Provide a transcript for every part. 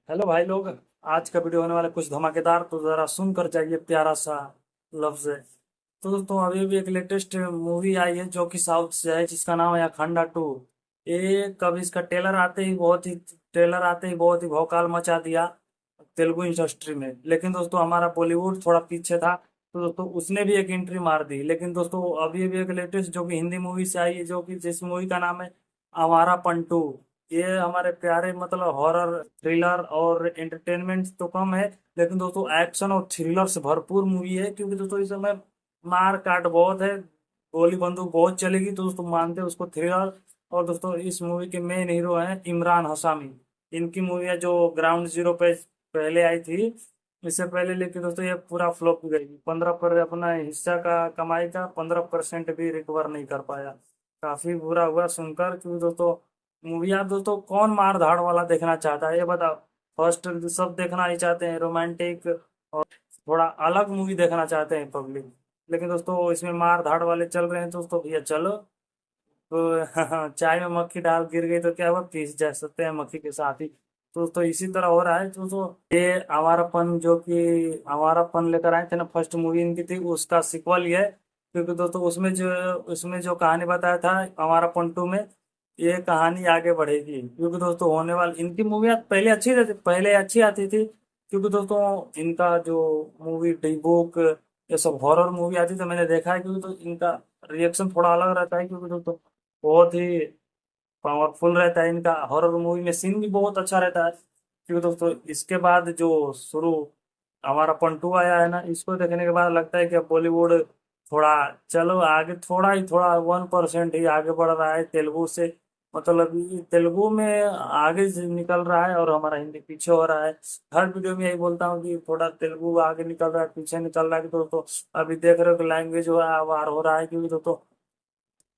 Hello भाई लोग। आज का वीडियो होने वाला है कुछ धमाकेदार, तो जरा सुनकर जाइए प्यारा सा लफ्ज है। तो दोस्तों अभी भी एक लेटेस्ट मूवी आई है जो कि साउथ से है, जिसका नाम है अखंडा 2। ये कभी इसका ट्रेलर आते ही बहुत ही भौकाल मचा दिया तेलुगु इंडस्ट्री में। लेकिन दोस्तों हमारा बॉलीवुड थोड़ा पीछे था, तो दोस्तों उसने भी एक एंट्री मार दी। लेकिन दोस्तों अभी भी एक लेटेस्ट जो कि हिंदी मूवी से आई है, जो कि जिस मूवी का नाम है आवारा पंटू। ये हमारे प्यारे मतलब हॉरर थ्रिलर और एंटरटेनमेंट तो कम है, लेकिन दोस्तों एक्शन और थ्रिलर से भरपूर मूवी है। क्योंकि दोस्तों इस समय मार काट बहुत है, गोली बंदूक बहुत चलेगी, तो दोस्तों मानते हैं उसको थ्रिलर। और दोस्तों इस मूवी के मेन हीरो हैं इमरान हाशमी। इनकी मूवी है जो ग्राउंड जीरो पे पहले आई थी इससे पहले, लेकिन दोस्तों ये पूरा फ्लॉप गई। 15 पर अपना हिस्सा का कमाई का 15% भी रिकवर नहीं कर पाया। काफी बुरा हुआ सुनकर। क्योंकि दोस्तों मूवी आप दोस्तों कौन मार धाड़ वाला देखना चाहता है ये बताओ। फर्स्ट सब देखना ही चाहते हैं रोमांटिक और थोड़ा अलग मूवी देखना चाहते हैं पब्लिक। लेकिन दोस्तों इसमें मार धाड़ वाले चल रहे हैं दोस्तों, भैया चलो। तो चाय में मक्खी डाल गिर गई तो क्या हुआ, पीस जा सकते हैं मक्खी के साथ ही। तो दोस्तों इसी तरह हो रहा है दोस्तों। ये आवारापन जो कि आवारापन लेकर आए थे ना, फर्स्ट मूवी इनकी थी, उसका सिक्वल ये है। क्योंकि दोस्तों उसमें जो कहानी बताया था आवारापन 2 में, ये कहानी आगे बढ़ेगी। क्योंकि दोस्तों होने वाली इनकी मूवी पहले अच्छी रहती, पहले अच्छी आती थी। क्योंकि दोस्तों इनका जो मूवी डी बुक, ये सब हॉरर मूवी आती तो मैंने देखा है। क्योंकि तो इनका रिएक्शन थोड़ा अलग रहता है। क्योंकि दोस्तों बहुत ही पावरफुल रहता है इनका। हॉरर मूवी में सीन भी बहुत अच्छा रहता है। क्योंकि दोस्तों इसके बाद जो शुरू हमारा पंटू आया है ना, इसको देखने के बाद लगता है कि अब बॉलीवुड थोड़ा चलो आगे, थोड़ा ही थोड़ा 1% ही आगे बढ़ रहा है तेलुगु से। मतलब ये तेलुगु में आगे से निकल रहा है और हमारा हिंदी पीछे हो रहा है। हर वीडियो में यही बोलता हूँ कि थोड़ा तेलुगु आगे निकल रहा है, पीछे निकल रहा है। कि दोस्तों अभी देख रहे हो कि लैंग्वेज वार हो रहा है। क्योंकि दोस्तों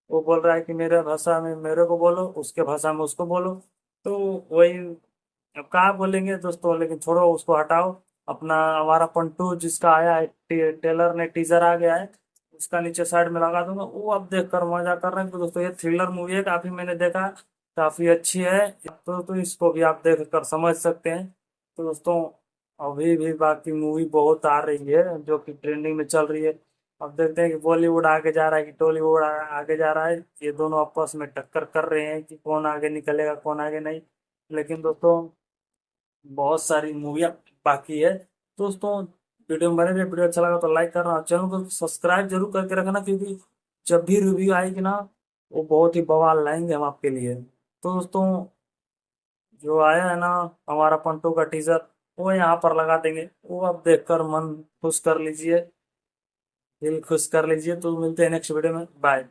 वो बोल रहा है कि मेरे भाषा में मेरे को बोलो, उसके भाषा में उसको बोलो। तो वही अब क्या बोलेंगे दोस्तों। लेकिन छोड़ो उसको, हटाओ। अपना हमारा पंटू जिसका आया है, टेलर ने टीजर आ गया है, उसका नीचे साइड में लगा दूंगा, वो अब देख कर मजा कर रहे हैं। तो दोस्तों ये थ्रिलर मूवी है, काफी मैंने देखा, काफी अच्छी है। तो इसको भी आप देख कर समझ सकते हैं। तो दोस्तों अभी भी बाकी मूवी बहुत आ रही है जो कि ट्रेंडिंग में चल रही है। अब देखते हैं कि बॉलीवुड आगे जा रहा है कि टॉलीवुड आगे जा रहा है। ये दोनों आपस में टक्कर कर रहे हैं कि कौन आगे निकलेगा कौन आगे नहीं। लेकिन दोस्तों बहुत सारी मूवियाँ बाकी है। दोस्तों वीडियो में बने रहिए। वीडियो अच्छा लगा तो लाइक करना और चैनल को सब्सक्राइब जरूर करके रखना। क्योंकि जब भी रिव्यू आएगी ना, वो बहुत ही बवाल लाएंगे हम आपके लिए। तो दोस्तों जो आया है ना हमारा पंटो का टीजर, वो यहाँ पर लगा देंगे, वो आप देखकर मन खुश कर लीजिए, दिल खुश कर लीजिए। तो मिलते हैं नेक्स्ट वीडियो में, बाय।